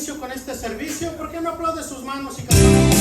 inicio con este servicio. ¿Por qué no aplaude sus manos y cantamos?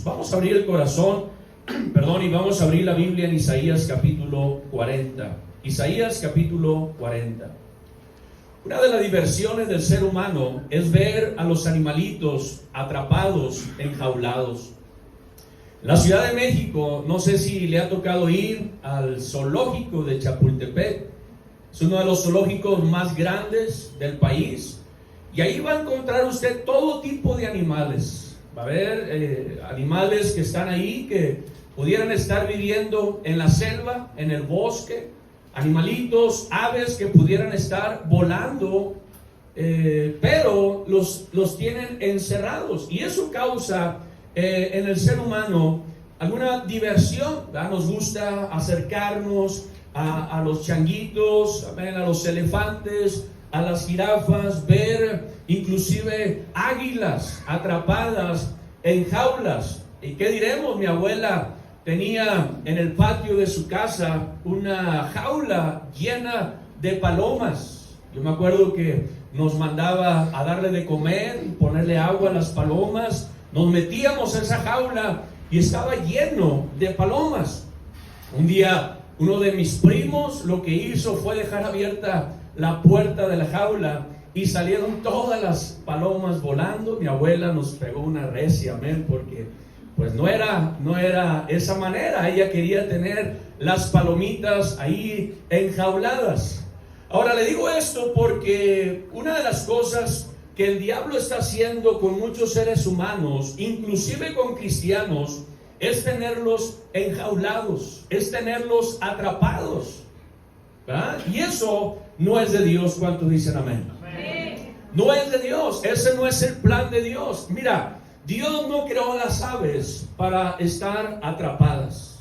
Vamos a abrir el corazón, y vamos a abrir la Biblia en Isaías capítulo 40. Isaías capítulo 40. Una de las diversiones del ser humano es ver a los animalitos atrapados, enjaulados. En la Ciudad de México, no sé si le ha tocado ir al zoológico de Chapultepec. Es uno de los zoológicos más grandes del país. Y ahí va a encontrar usted todo tipo de animales. Va a haber animales que están ahí, que pudieran estar viviendo en la selva, en el bosque. Animalitos, aves que pudieran estar volando, pero los tienen encerrados. Y eso causa en el ser humano alguna diversión, ¿verdad? Nos gusta acercarnos a los changuitos, a los elefantes, a las jirafas, ver inclusive águilas atrapadas en jaulas. ¿Y qué diremos? Mi abuela tenía en el patio de su casa una jaula llena de palomas. Yo me acuerdo que nos mandaba a darle de comer y ponerle agua a las palomas. Nos metíamos a esa jaula y estaba lleno de palomas. Un día uno de mis primos lo que hizo fue dejar abierta la puerta de la jaula y salieron todas las palomas volando. Mi abuela nos pegó una recia, amén, porque pues no era esa manera. Ella quería tener las palomitas ahí enjauladas. Ahora le digo esto porque una de las cosas que el diablo está haciendo con muchos seres humanos, inclusive con cristianos, es tenerlos enjaulados, es tenerlos atrapados, ¿verdad? Y eso no es de Dios. ¿Cuántos dicen amén? Amén. No es de Dios, ese no es el plan de Dios. Mira, Dios no creó a las aves para estar atrapadas.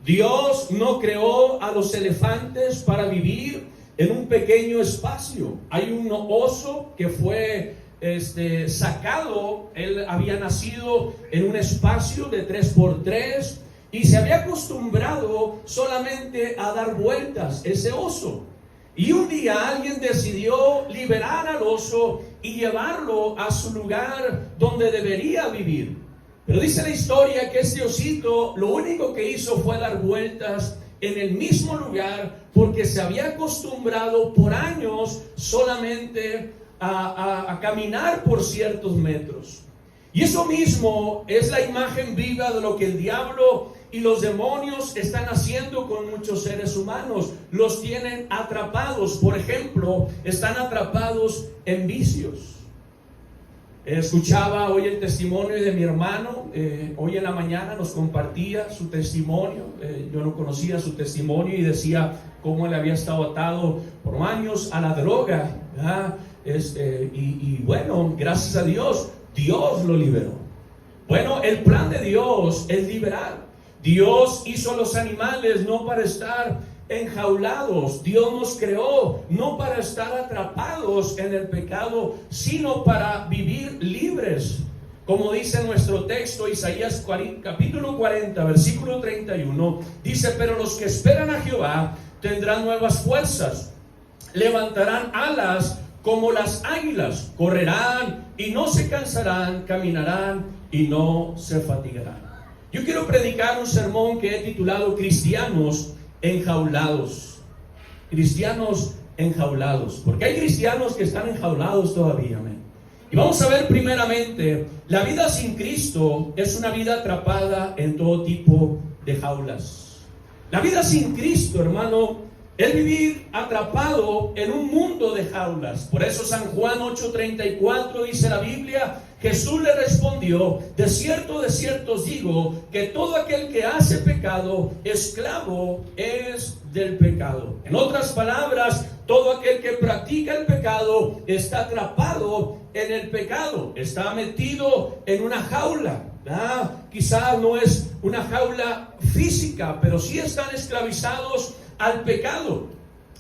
Dios no creó a los elefantes para vivir en un pequeño espacio. Hay un oso que fue sacado, él había nacido en un espacio de 3x3 y se había acostumbrado solamente a dar vueltas ese oso. Y un día alguien decidió liberar al oso y llevarlo a su lugar donde debería vivir. Pero dice la historia que este osito lo único que hizo fue dar vueltas en el mismo lugar porque se había acostumbrado por años solamente a caminar por ciertos metros. Y eso mismo es la imagen viva de lo que el diablo y los demonios están haciendo con muchos seres humanos. Los tienen atrapados. Por ejemplo, están atrapados en vicios. Escuchaba hoy el testimonio de mi hermano. Hoy en la mañana nos compartía su testimonio. Yo no conocía su testimonio y decía cómo él había estado atado por años a la droga. Y bueno, gracias a Dios, Dios lo liberó. Bueno, el plan de Dios es liberar. Dios hizo a los animales no para estar enjaulados. Dios nos creó no para estar atrapados en el pecado, sino para vivir libres. Como dice nuestro texto, Isaías capítulo 40, versículo 31, dice: pero los que esperan a Jehová tendrán nuevas fuerzas, levantarán alas como las águilas, correrán y no se cansarán, caminarán y no se fatigarán. Yo quiero predicar un sermón que he titulado Cristianos enjaulados. Cristianos enjaulados, porque hay cristianos que están enjaulados todavía, amén. Y vamos a ver primeramente, la vida sin Cristo es una vida atrapada en todo tipo de jaulas. La vida sin Cristo, hermano, es vivir atrapado en un mundo de jaulas. Por eso San Juan 8:34 dice la Biblia: Jesús le respondió: de cierto os digo, que todo aquel que hace pecado, esclavo es del pecado. En otras palabras, todo aquel que practica el pecado está atrapado en el pecado, está metido en una jaula. Quizás no es una jaula física, pero sí están esclavizados al pecado.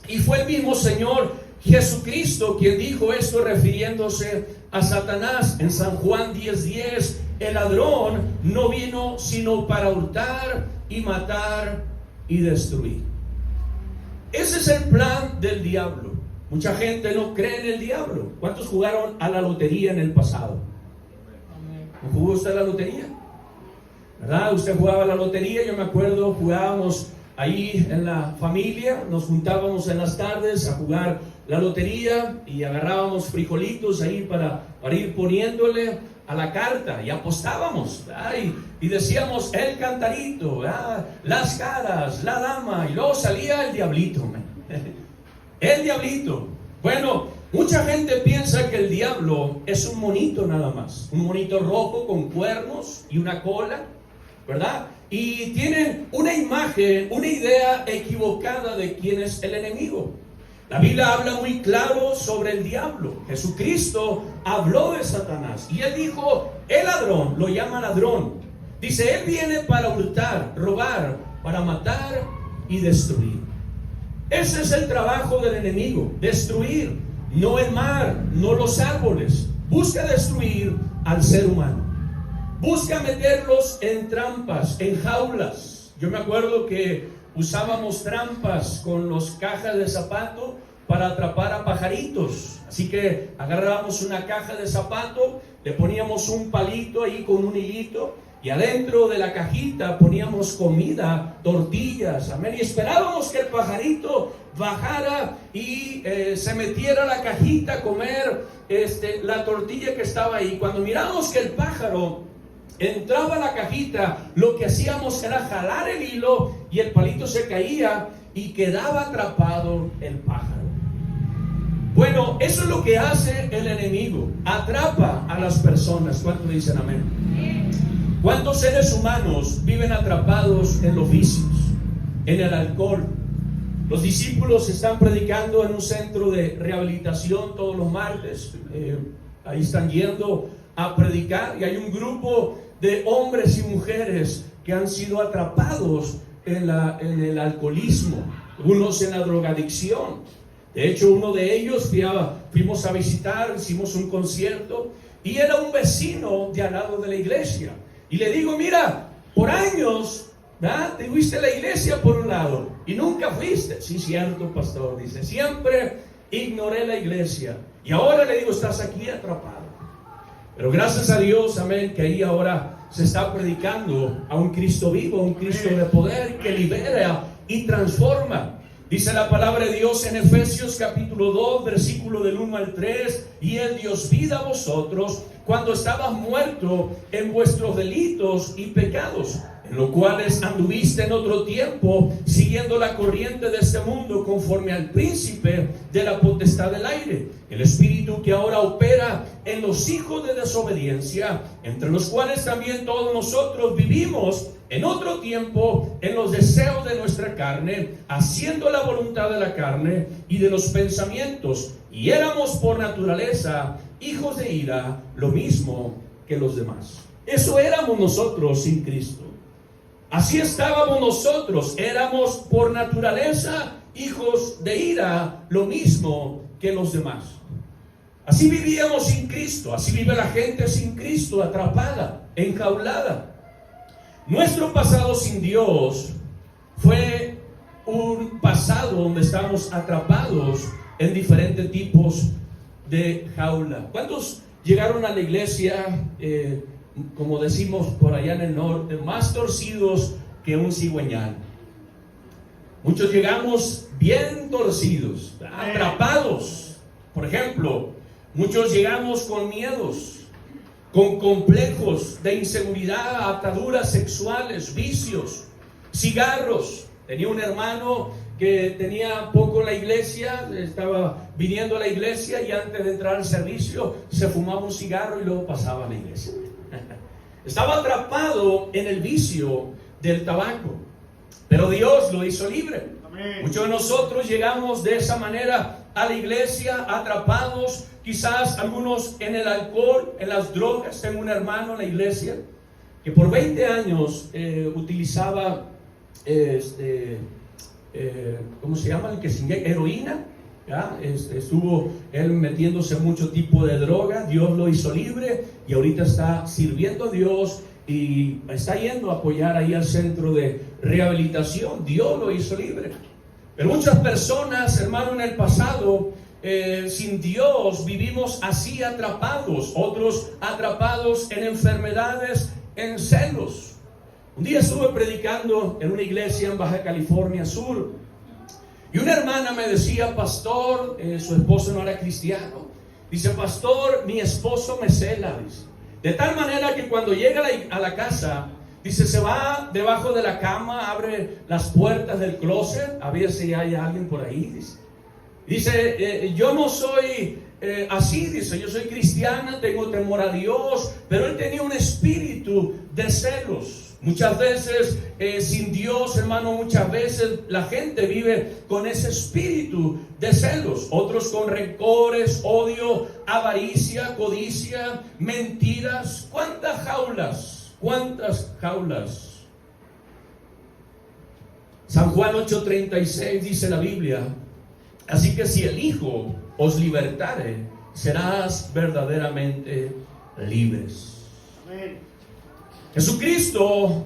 Y fue el mismo Señor Jesucristo quien dijo esto refiriéndose a Satanás en San Juan 10:10: el ladrón no vino sino para hurtar y matar y destruir. Ese es el plan del diablo. Mucha gente no cree en el diablo. ¿Cuántos jugaron a la lotería en el pasado? ¿No jugó usted a la lotería? ¿Verdad? Usted jugaba a la lotería. Yo me acuerdo, jugábamos ahí en la familia, nos juntábamos en las tardes a jugar la lotería y agarrábamos frijolitos ahí para ir poniéndole a la carta y apostábamos, y decíamos el cantarito, las caras, la dama, y luego salía el diablito, el diablito. Bueno, mucha gente piensa que el diablo es un monito nada más, un monito rojo con cuernos y una cola, ¿verdad? Y tienen una imagen, una idea equivocada de quién es el enemigo. La Biblia habla muy claro sobre el diablo. Jesucristo habló de Satanás y él dijo: el ladrón, lo llama ladrón. Dice, él viene para hurtar, robar, para matar y destruir. Ese es el trabajo del enemigo: destruir, no el mar, no los árboles. Busca destruir al ser humano. Busca meterlos en trampas, en jaulas. Yo me acuerdo que usábamos trampas con los cajas de zapato para atrapar a pajaritos. Así que agarrábamos una caja de zapato, le poníamos un palito ahí con un hilito, y adentro de la cajita poníamos comida, tortillas, amén. Y esperábamos que el pajarito bajara y se metiera a la cajita a comer la tortilla que estaba ahí. Cuando miramos que el pájaro entraba a la cajita, lo que hacíamos era jalar el hilo y el palito se caía y quedaba atrapado el pájaro. Bueno, eso es lo que hace el enemigo: atrapa a las personas. ¿Cuántos dicen amén? ¿Cuántos seres humanos viven atrapados en los vicios, en el alcohol? Los discípulos están predicando en un centro de rehabilitación todos los martes. Ahí están yendo a predicar y hay un grupo de hombres y mujeres que han sido atrapados en el alcoholismo, unos en la drogadicción. De hecho, uno de ellos fuimos a visitar, hicimos un concierto y era un vecino de al lado de la iglesia. Y le digo, mira, por años, ¿verdad?, te fuiste a la iglesia por un lado y nunca fuiste. Sí, cierto, pastor, dice, siempre ignoré la iglesia. Y ahora le digo, estás aquí atrapado. Pero gracias a Dios, amén, que ahí ahora se está predicando a un Cristo vivo, a un Cristo de poder que libera y transforma. Dice la palabra de Dios en Efesios capítulo 2, versículo del 1 al 3, y Él dio vida a vosotros cuando estabas muertos en vuestros delitos y pecados, en los cuales anduviste en otro tiempo, siguiendo la corriente de este mundo, conforme al príncipe de la potestad del aire, el espíritu que ahora opera en los hijos de desobediencia, entre los cuales también todos nosotros vivimos en otro tiempo en los deseos de nuestra carne, haciendo la voluntad de la carne y de los pensamientos, y éramos por naturaleza hijos de ira, lo mismo que los demás. Eso éramos nosotros sin Cristo. Así estábamos nosotros, éramos por naturaleza hijos de ira, lo mismo que los demás. Así vivíamos sin Cristo, así vive la gente sin Cristo, atrapada, enjaulada. Nuestro pasado sin Dios fue un pasado donde estamos atrapados en diferentes tipos de jaula. ¿Cuántos llegaron a la iglesia, como decimos por allá en el norte, más torcidos que un cigüeñal? Muchos llegamos bien torcidos, atrapados. Por ejemplo, muchos llegamos con miedos, con complejos de inseguridad, ataduras sexuales, vicios, cigarros. Tenía un hermano que tenía poco en la iglesia, estaba viniendo a la iglesia y antes de entrar al servicio se fumaba un cigarro y luego pasaba a la iglesia. Estaba atrapado en el vicio del tabaco, pero Dios lo hizo libre. Amén. Muchos de nosotros llegamos de esa manera a la iglesia atrapados, quizás algunos en el alcohol, en las drogas. Tengo un hermano en la iglesia que por 20 años utilizaba ¿cómo se llama? El que se inyecta heroína. ¿Ya? Estuvo él metiéndose mucho tipo de droga. Dios lo hizo libre y ahorita está sirviendo a Dios y está yendo a apoyar ahí al centro de rehabilitación. Dios lo hizo libre. Pero muchas personas, hermano, en el pasado, sin Dios, vivimos así atrapados. Otros atrapados en enfermedades, en celos. Un día estuve predicando en una iglesia en Baja California Sur y una hermana me decía, pastor, su esposo no era cristiano. Dice, pastor, mi esposo me cela, dice. De tal manera que cuando llega a la casa, dice, se va debajo de la cama, abre las puertas del closet, a ver si hay alguien por ahí, dice, yo no soy así, dice, yo soy cristiana, tengo temor a Dios, pero él tenía un espíritu de celos. Muchas veces sin Dios, hermano, muchas veces la gente vive con ese espíritu de celos. Otros con rencores, odio, avaricia, codicia, mentiras. ¿Cuántas jaulas? ¿Cuántas jaulas? San Juan 8:36 dice la Biblia, así que si el Hijo os libertare, serás verdaderamente libres. Amén. Jesucristo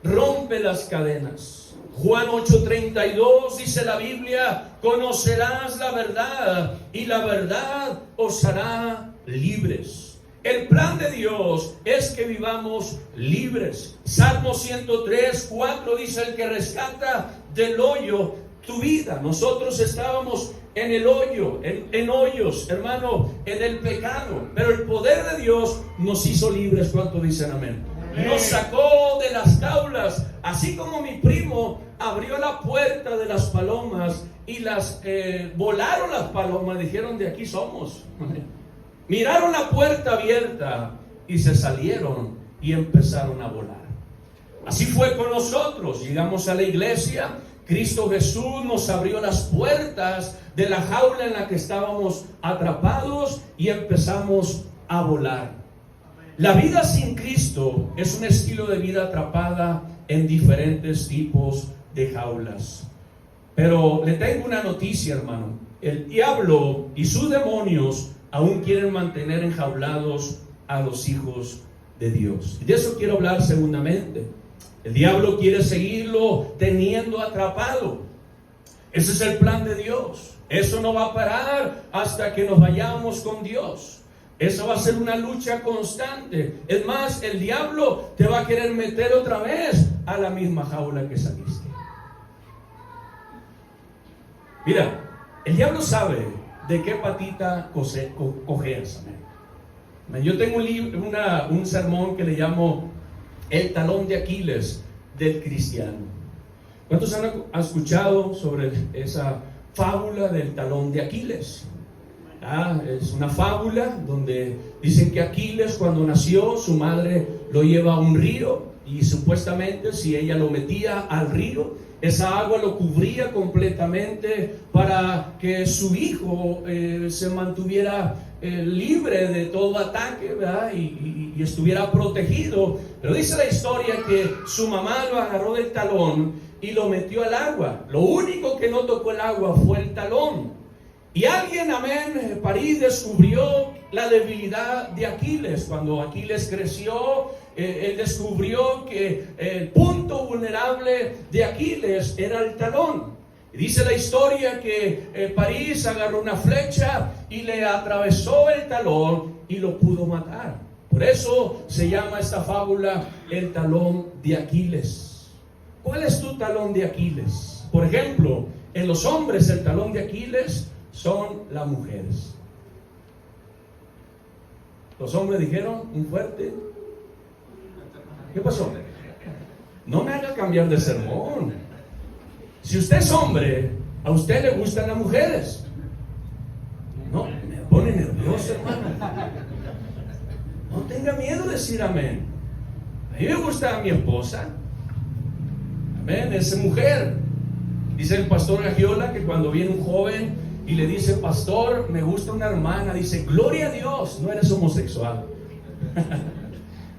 rompe las cadenas. Juan 8:32 dice la Biblia, conocerás la verdad y la verdad os hará libres. El plan de Dios es que vivamos libres. Salmo 103:4 dice, el que rescata del hoyo tu vida. Nosotros estábamos en el hoyo, en hoyos, hermano, en el pecado, pero el poder de Dios nos hizo libres. ¿Cuánto dicen amén? Nos sacó de las jaulas, así como mi primo abrió la puerta de las palomas y volaron las palomas, dijeron, de aquí somos. Miraron la puerta abierta y se salieron y empezaron a volar. Así fue con nosotros. Llegamos a la iglesia, Cristo Jesús nos abrió las puertas de la jaula en la que estábamos atrapados y empezamos a volar. La vida sin Cristo es un estilo de vida atrapada en diferentes tipos de jaulas. Pero le tengo una noticia, hermano. El diablo y sus demonios aún quieren mantener enjaulados a los hijos de Dios. Y de eso quiero hablar segundamente. El diablo quiere seguirlo teniendo atrapado. Ese es el plan de Dios. Eso no va a parar hasta que nos vayamos con Dios. Eso va a ser una lucha constante. Es más, el diablo te va a querer meter otra vez a la misma jaula que saliste. Mira, el diablo sabe de qué patita cojeas. Yo tengo un sermón que le llamo el talón de Aquiles del cristiano. ¿Cuántos han escuchado sobre esa fábula del talón de Aquiles? Es una fábula donde dicen que Aquiles, cuando nació, su madre lo lleva a un río y supuestamente si ella lo metía al río, esa agua lo cubría completamente para que su hijo se mantuviera libre de todo ataque, ¿verdad? Y estuviera protegido. Pero dice la historia que su mamá lo agarró del talón y lo metió al agua. Lo único que no tocó el agua fue el talón. Y alguien, amén, París descubrió la debilidad de Aquiles. Cuando Aquiles creció, él descubrió que el punto vulnerable de Aquiles era el talón. Y dice la historia que París agarró una flecha y le atravesó el talón y lo pudo matar. Por eso se llama esta fábula el talón de Aquiles. ¿Cuál es tu talón de Aquiles? Por ejemplo, en los hombres el talón de Aquiles son las mujeres. Los hombres dijeron un fuerte. ¿Qué pasó? No me haga cambiar de sermón. Si usted es hombre, a usted le gustan las mujeres. No, me pone nervioso, hermano. No tenga miedo de decir amén. A mí me gusta mi esposa. Amén, es mujer. Dice el pastor Gagiola que cuando viene un joven y le dice, pastor, me gusta una hermana, dice, gloria a Dios, no eres homosexual.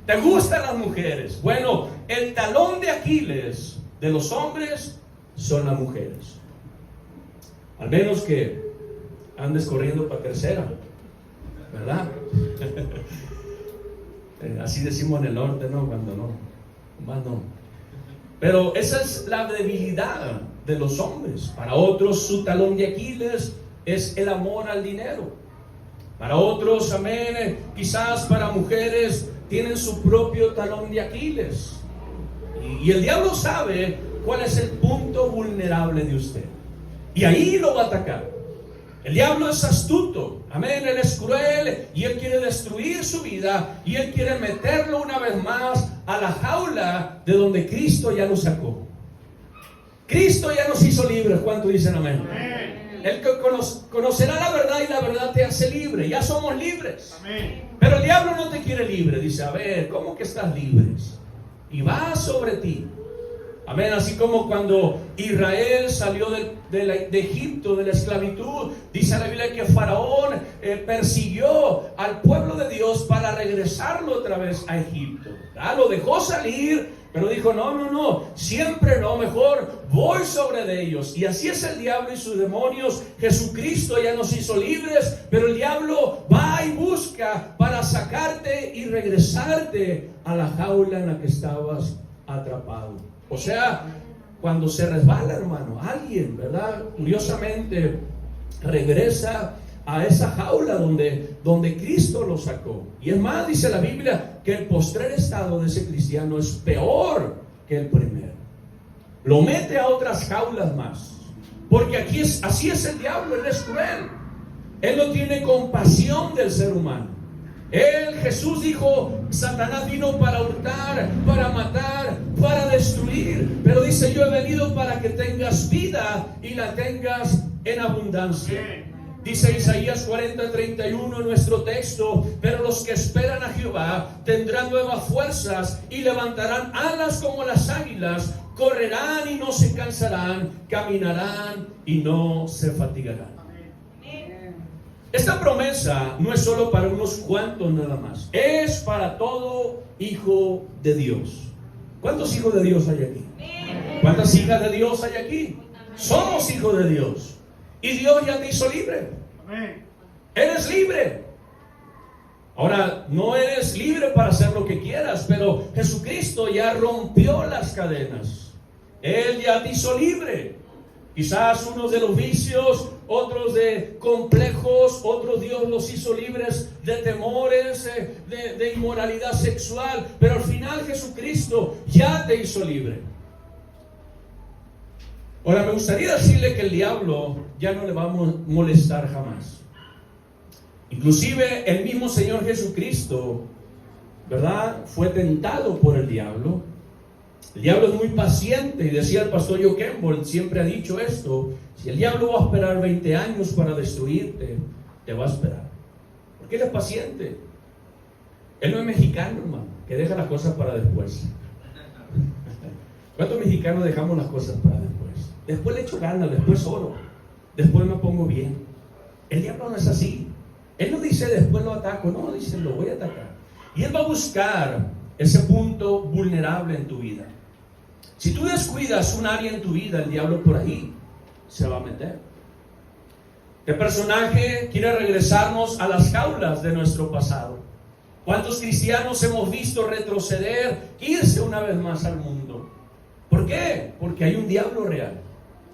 ¿Te gustan las mujeres? Bueno, el talón de Aquiles de los hombres son las mujeres. Al menos que andes corriendo para tercera, ¿verdad? Así decimos en el norte, ¿no? Cuando no, más no. Pero esa es la debilidad de los hombres. Para otros su talón de Aquiles es el amor al dinero. Para otros, amén, quizás para mujeres tienen su propio talón de Aquiles. Y el diablo sabe cuál es el punto vulnerable de usted. Y ahí lo va a atacar. El diablo es astuto, amén, él es cruel y él quiere destruir su vida y él quiere meterlo una vez más a la jaula de donde Cristo ya lo sacó. Cristo ya nos hizo libres. ¿Cuántos dicen amén? Amén. Él conocerá la verdad y la verdad te hace libre. Ya somos libres. Amén. Pero el diablo no te quiere libre. Dice, a ver, ¿cómo que estás libre? Y va sobre ti. Amén, así como cuando Israel salió de Egipto, de la esclavitud, dice la Biblia que Faraón persiguió al pueblo de Dios para regresarlo otra vez a Egipto. Lo dejó salir, pero dijo, no, siempre no, mejor voy sobre de ellos. Y así es el diablo y sus demonios. Jesucristo ya nos hizo libres, pero el diablo va y busca para sacarte y regresarte a la jaula en la que estabas atrapado. O sea, cuando se resbala, hermano, alguien, ¿verdad? Curiosamente, regresa a esa jaula donde Cristo lo sacó. Y es más, dice la Biblia, que el postrer estado de ese cristiano es peor que el primero. Lo mete a otras jaulas más. Porque así es el diablo, él es cruel. Él no tiene compasión del ser humano. Jesús dijo, Satanás vino para hurtar, para matar, para destruir. Pero dice, yo he venido para que tengas vida y la tengas en abundancia. Dice Isaías 40:31 en nuestro texto, pero los que esperan a Jehová tendrán nuevas fuerzas y levantarán alas como las águilas, correrán y no se cansarán, caminarán y no se fatigarán. Esta promesa no es solo para unos cuantos nada más, es para todo hijo de Dios. ¿Cuántos hijos de Dios hay aquí? ¿Cuántas hijas de Dios hay aquí? Somos hijos de Dios. Y Dios ya te hizo libre. Eres libre. Ahora, no eres libre para hacer lo que quieras, pero Jesucristo ya rompió las cadenas. Él ya te hizo libre. Quizás unos de los vicios, otros de complejos, otros Dios los hizo libres de temores, de inmoralidad sexual, pero al final Jesucristo ya te hizo libre. Ahora, me gustaría decirle que el diablo ya no le va a molestar jamás. Inclusive el mismo Señor Jesucristo, ¿verdad?, fue tentado por el diablo. El diablo es muy paciente, y decía el pastor Joe Campbell, siempre ha dicho esto: si el diablo va a esperar 20 años para destruirte, te va a esperar, porque él es paciente. Él no es mexicano, hermano, que deja las cosas para después. ¿Cuántos mexicanos dejamos las cosas para después? Después le echo ganas, después oro, después me pongo bien. El diablo no es así. Él no dice después lo ataco, no, dice lo voy a atacar. Y él va a buscar ese punto vulnerable en tu vida. Si tú descuidas un área en tu vida, el diablo por ahí se va a meter. El personaje quiere regresarnos a las jaulas de nuestro pasado. ¿Cuántos cristianos hemos visto retroceder, irse una vez más al mundo? ¿Por qué? Porque hay un diablo real.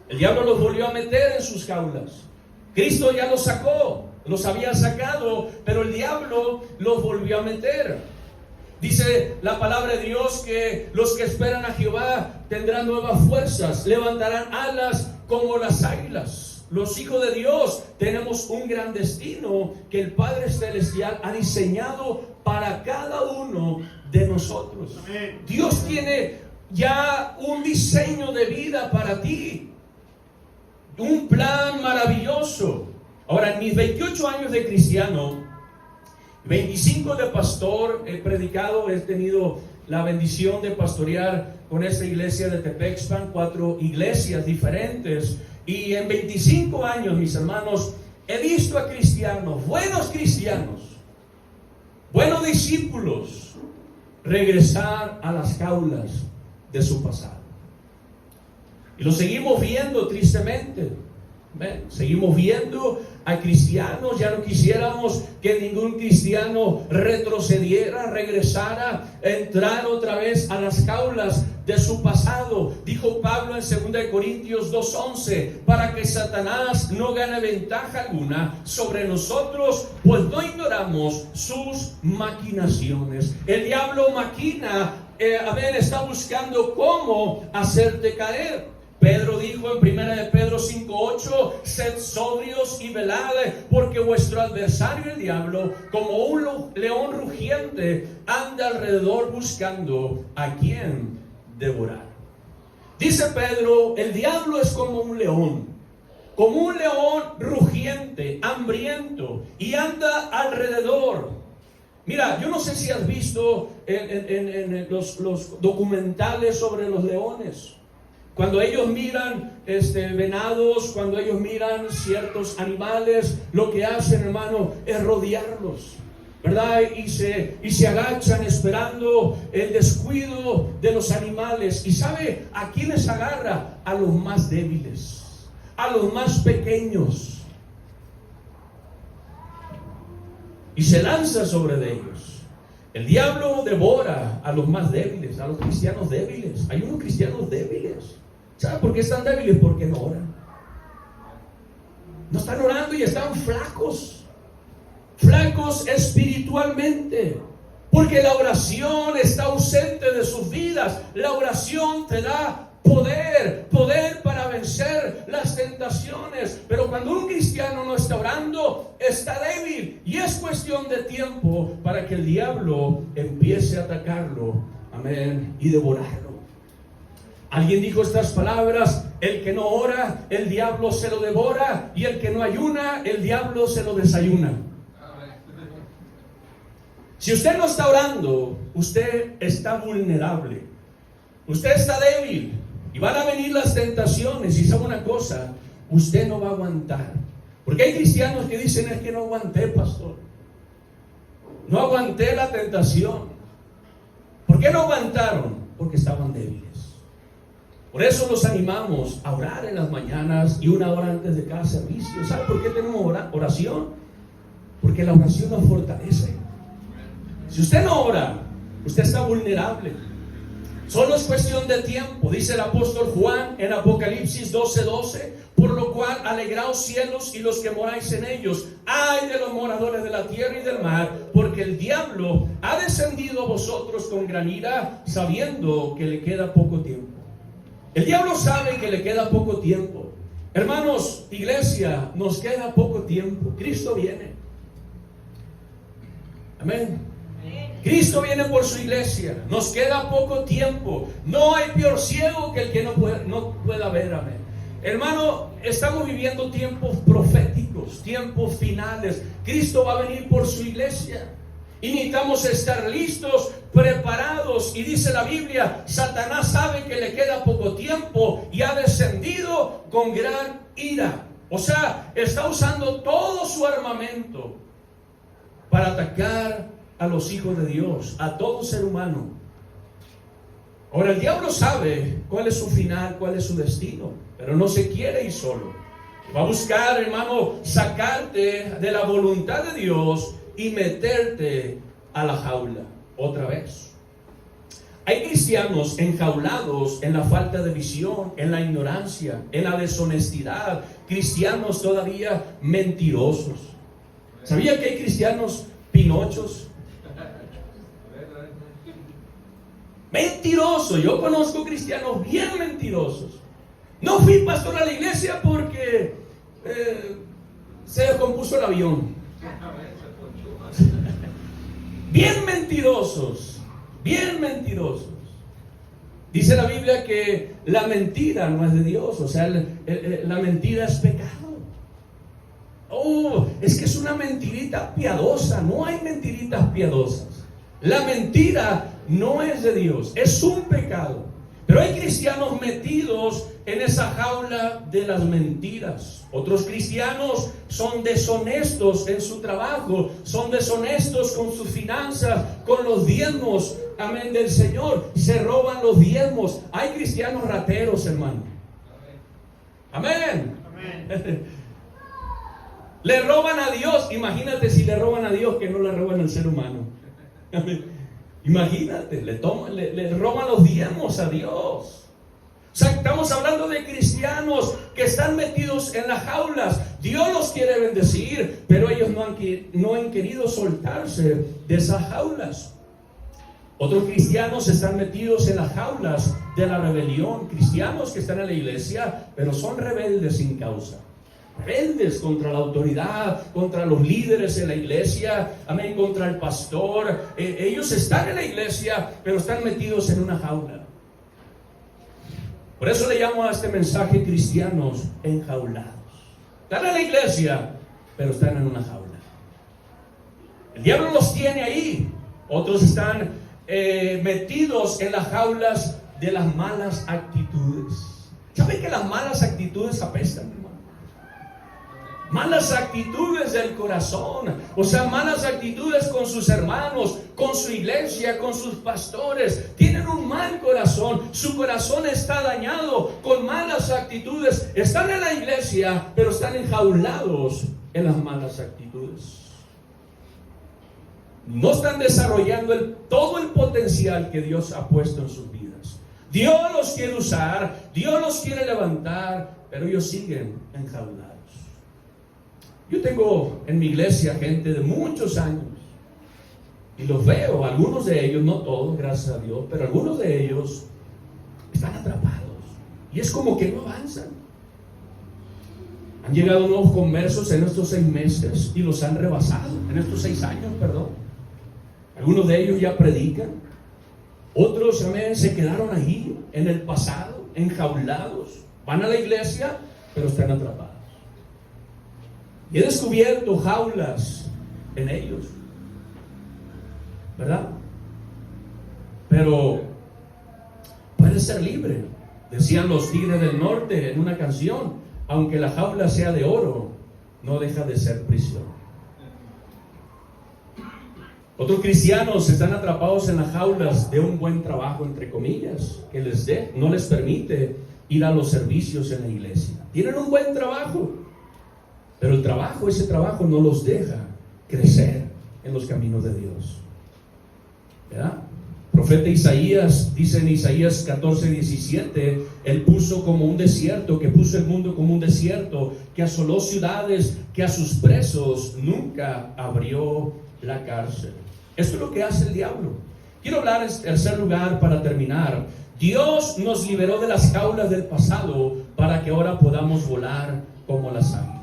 El diablo los volvió a meter en sus jaulas. Cristo ya los sacó, los había sacado, pero el diablo los volvió a meter. Dice la palabra de Dios que los que esperan a Jehová tendrán nuevas fuerzas, levantarán alas como las águilas. Los hijos de Dios tenemos un gran destino que el Padre Celestial ha diseñado para cada uno de nosotros. Amén. Dios tiene ya un diseño de vida para ti, un plan maravilloso. Ahora, en mis 28 años de cristiano, 25 de pastor, he predicado, he tenido la bendición de pastorear con esta iglesia de Tepexpan, 4 iglesias diferentes. Y en 25 años, mis hermanos, he visto a cristianos, buenos discípulos, regresar a las jaulas de su pasado. Y lo seguimos viendo tristemente. ¿Ven? Seguimos viendo a cristianos. Ya no quisiéramos que ningún cristiano retrocediera, regresara, entrar otra vez a las jaulas de su pasado. Dijo Pablo en 2 Corintios 2:11, para que Satanás no gane ventaja alguna sobre nosotros, pues no ignoramos sus maquinaciones. El diablo maquina, está buscando cómo hacerte caer. Pedro dijo en 1 de Pedro 5:8, sed sobrios y velad, porque vuestro adversario el diablo, como un león rugiente, anda alrededor buscando a quien devorar. Dice Pedro, el diablo es como un león rugiente, hambriento, y anda alrededor. Mira, yo no sé si has visto en los documentales sobre los leones. Cuando ellos miran venados, cuando ellos miran ciertos animales, lo que hacen, hermano, es rodearlos, ¿verdad? Y se agachan esperando el descuido de los animales. ¿Y sabe a quiénes agarra? A los más débiles, a los más pequeños. Y se lanza sobre ellos. El diablo devora a los más débiles, a los cristianos débiles. Hay unos cristianos débiles. ¿Sabe por qué están débiles? Porque no oran. No están orando y están flacos espiritualmente. Porque la oración está ausente de sus vidas. La oración te da poder para vencer las tentaciones. Pero cuando un cristiano no está orando, está débil. Y es cuestión de tiempo para que el diablo empiece a atacarlo. Amén. Y devorarlo. Alguien dijo estas palabras: el que no ora, el diablo se lo devora, y el que no ayuna, el diablo se lo desayuna. Si usted no está orando, usted está vulnerable, usted está débil, y van a venir las tentaciones. Y sabe una cosa, usted no va a aguantar. Porque hay cristianos que dicen: es que no aguanté, pastor, no aguanté la tentación. ¿Por qué no aguantaron? porque estaban débiles. Por eso los animamos a orar en las mañanas y una hora antes de cada servicio. ¿Sabe por qué tenemos oración? Porque la oración nos fortalece. Si usted no ora, usted está vulnerable. Solo es cuestión de tiempo, dice el apóstol Juan en Apocalipsis 12:12, por lo cual alegraos cielos y los que moráis en ellos. Ay de los moradores de la tierra y del mar, porque el diablo ha descendido a vosotros con gran ira, sabiendo que le queda poco tiempo. El diablo sabe que le queda poco tiempo. Hermanos, iglesia, nos queda poco tiempo. Cristo viene. Amén. Cristo viene por su iglesia. Nos queda poco tiempo. No hay peor ciego que el que no pueda ver. Amén. Hermano, estamos viviendo tiempos proféticos, tiempos finales. Cristo va a venir por su iglesia. Y necesitamos estar listos, preparados. Y dice la Biblia, Satanás sabe que le queda poco tiempo y ha descendido con gran ira. O sea, está usando todo su armamento para atacar a los hijos de Dios, a todo ser humano. Ahora, el diablo sabe cuál es su final, cuál es su destino, pero no se quiere ir solo. Va a buscar, hermano, sacarte de la voluntad de Dios y meterte a la jaula otra vez. Hay cristianos enjaulados en la falta de visión, en la ignorancia, en la deshonestidad, cristianos todavía mentirosos. ¿Sabía que hay cristianos pinochos? Mentirosos. Yo conozco cristianos bien mentirosos. No fui pastor a la iglesia porque se descompuso el avión. Bien mentirosos, bien mentirosos. Dice la Biblia que la mentira no es de Dios, o sea, la mentira es pecado. Oh, es que es una mentirita piadosa. No hay mentiritas piadosas. La mentira no es de Dios, es un pecado. Pero hay cristianos metidos en esa jaula de las mentiras. Otros cristianos son deshonestos en su trabajo, son deshonestos con sus finanzas, con los diezmos, amén, del Señor. Se roban los diezmos. Hay cristianos rateros, hermano. Amén. Amén. Le roban a Dios. Imagínate si le roban a Dios, que no le roban al ser humano. Imagínate, le roban los diezmos a Dios. O sea, estamos hablando de cristianos que están metidos en las jaulas. Dios los quiere bendecir, pero ellos no han querido soltarse de esas jaulas. Otros cristianos están metidos en las jaulas de la rebelión. Cristianos que están en la iglesia, pero son rebeldes sin causa. Rebeldes contra la autoridad, contra los líderes de la iglesia, amén, contra el pastor. Ellos están en la iglesia, pero están metidos en una jaula. Por eso le llamo a este mensaje cristianos enjaulados. Están en la iglesia, pero están en una jaula. El diablo los tiene ahí. Otros están metidos en las jaulas de las malas actitudes. ¿Saben que las malas actitudes apestan, hermano? Malas actitudes del corazón, o sea, malas actitudes con sus hermanos, con su iglesia, con sus pastores. Tienen un mal corazón, su corazón está dañado con malas actitudes. Están en la iglesia, pero están enjaulados en las malas actitudes. No están desarrollando todo el potencial que Dios ha puesto en sus vidas. Dios los quiere usar, Dios los quiere levantar, pero ellos siguen enjaulados. Yo tengo en mi iglesia gente de muchos años y los veo, algunos de ellos, no todos, gracias a Dios, pero algunos de ellos están atrapados y es como que no avanzan. Han llegado nuevos conversos en estos 6 meses y los han rebasado, en estos 6 años, perdón. Algunos de ellos ya predican, otros, amén, se quedaron ahí en el pasado, enjaulados, van a la iglesia, pero están atrapados. Y he descubierto jaulas en ellos, ¿verdad? Pero puedes ser libre. Decían los Tigres del Norte en una canción: aunque la jaula sea de oro, no deja de ser prisión. Otros cristianos están atrapados en las jaulas de un buen trabajo, entre comillas, que no les permite ir a los servicios en la iglesia. Tienen un buen trabajo, pero ese trabajo no los deja crecer en los caminos de Dios. ¿Verdad? El profeta Isaías dice en Isaías 14:17, él puso como un desierto, que puso el mundo como un desierto, que asoló ciudades, que a sus presos nunca abrió la cárcel. Esto es lo que hace el diablo. Quiero hablar en tercer lugar para terminar. Dios nos liberó de las jaulas del pasado para que ahora podamos volar como las águilas.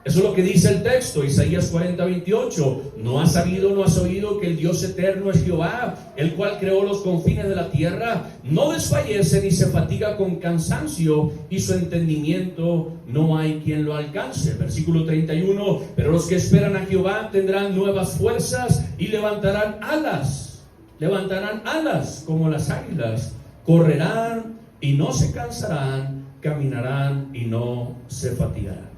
Eso es lo que dice el texto, Isaías 40:28. ¿No has sabido, no has oído que el Dios eterno es Jehová, el cual creó los confines de la tierra? No desfallece ni se fatiga con cansancio, y su entendimiento no hay quien lo alcance. Versículo 31. Pero los que esperan a Jehová tendrán nuevas fuerzas y levantarán alas como las águilas. Correrán y no se cansarán, caminarán y no se fatigarán.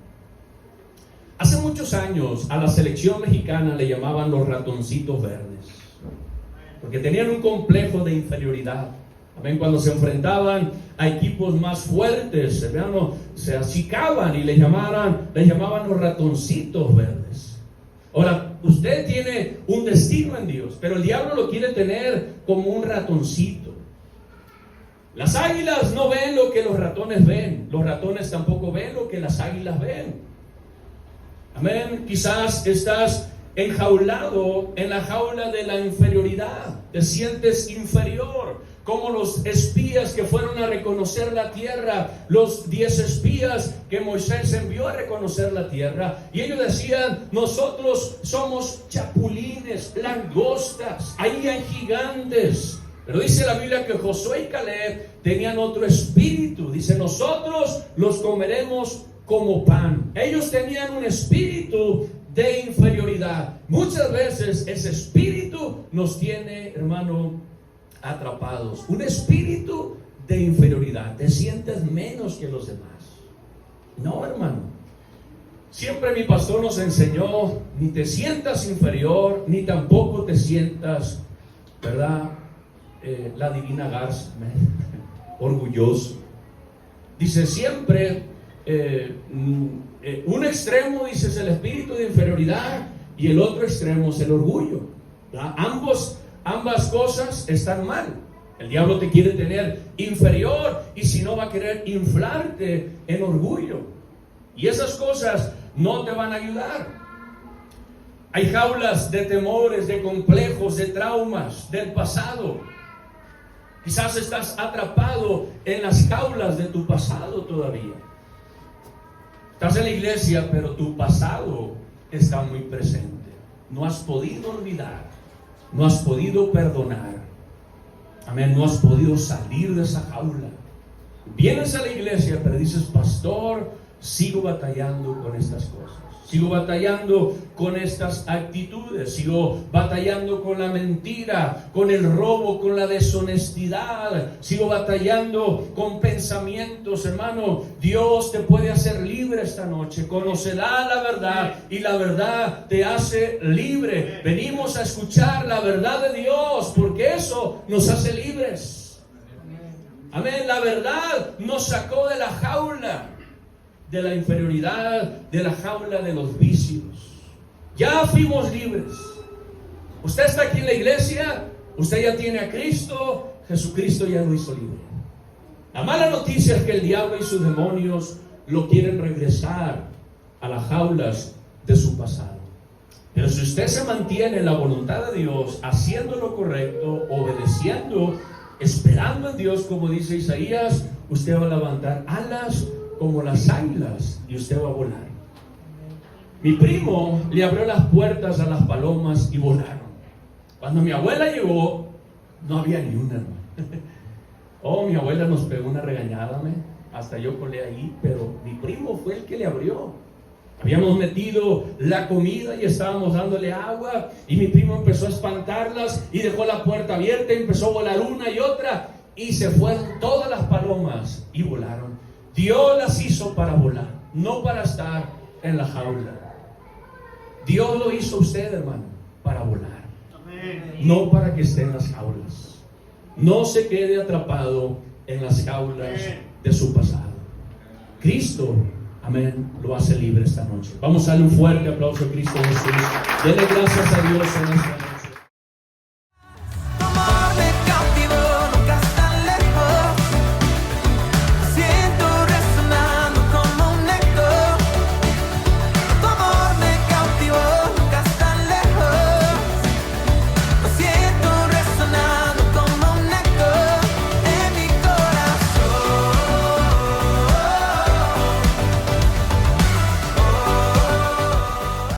Hace muchos años a la selección mexicana le llamaban los ratoncitos verdes, porque tenían un complejo de inferioridad. Amén. Cuando se enfrentaban a equipos más fuertes, se achicaban y le llamaban los ratoncitos verdes. Ahora, usted tiene un destino en Dios, pero el diablo lo quiere tener como un ratoncito. Las águilas no ven lo que los ratones ven, los ratones tampoco ven lo que las águilas ven. Amén. Quizás estás enjaulado en la jaula de la inferioridad. Te sientes inferior, como los espías que fueron a reconocer la tierra, los 10 espías que Moisés envió a reconocer la tierra. Y ellos decían: nosotros somos chapulines, langostas, ahí hay gigantes. Pero dice la Biblia que Josué y Caleb tenían otro espíritu. Dice: nosotros los comeremos como pan. Ellos tenían un espíritu de inferioridad. Muchas veces ese espíritu nos tiene, hermano, atrapados. Un espíritu de inferioridad. Te sientes menos que los demás. No, hermano. Siempre mi pastor nos enseñó: ni te sientas inferior, ni tampoco te sientas, ¿verdad? La divina garza, orgulloso. Dice siempre, un extremo, dice, es el espíritu de inferioridad, y el otro extremo es el orgullo. Ambas cosas están mal. El diablo te quiere tener inferior, y si no, va a querer inflarte en orgullo, y esas cosas no te van a ayudar. Hay jaulas de temores, de complejos, de traumas del pasado. Quizás estás atrapado en las jaulas de tu pasado todavía. Estás en la iglesia, pero tu pasado está muy presente. No has podido olvidar, no has podido perdonar. Amén, no has podido salir de esa jaula. Vienes a la iglesia, pero dices: pastor, sigo batallando con estas cosas. Sigo batallando con estas actitudes, sigo batallando con la mentira, con el robo, con la deshonestidad, sigo batallando con pensamientos. Hermano, Dios te puede hacer libre esta noche. Conocerá la verdad y la verdad te hace libre. Venimos a escuchar la verdad de Dios, porque eso nos hace libres. Amén. La verdad nos sacó de la jaula de la inferioridad, de la jaula de los vicios. Ya fuimos libres. Usted está aquí en la iglesia, usted ya tiene a Cristo, Jesucristo ya lo hizo libre. La mala noticia es que el diablo y sus demonios lo quieren regresar a las jaulas de su pasado. Pero si usted se mantiene en la voluntad de Dios, haciendo lo correcto, obedeciendo, esperando en Dios, como dice Isaías, usted va a levantar alas como las águilas y usted va a volar. Mi primo le abrió las puertas a las palomas y volaron. Cuando mi abuela llegó, no había ni una. Mi abuela nos pegó una regañada, hasta yo colé ahí, pero mi primo fue el que le abrió. Habíamos metido la comida y estábamos dándole agua, y mi primo empezó a espantarlas y dejó la puerta abierta y empezó a volar una y otra, y se fueron todas las palomas y volaron. Dios las hizo para volar, no para estar en la jaula. Dios lo hizo a usted, hermano, para volar, Amén. no para que esté en las jaulas. No se quede atrapado en las jaulas de su pasado. Cristo, amén, lo hace libre esta noche. Vamos a darle un fuerte aplauso a Cristo Jesús. Dele gracias a Dios en esta noche.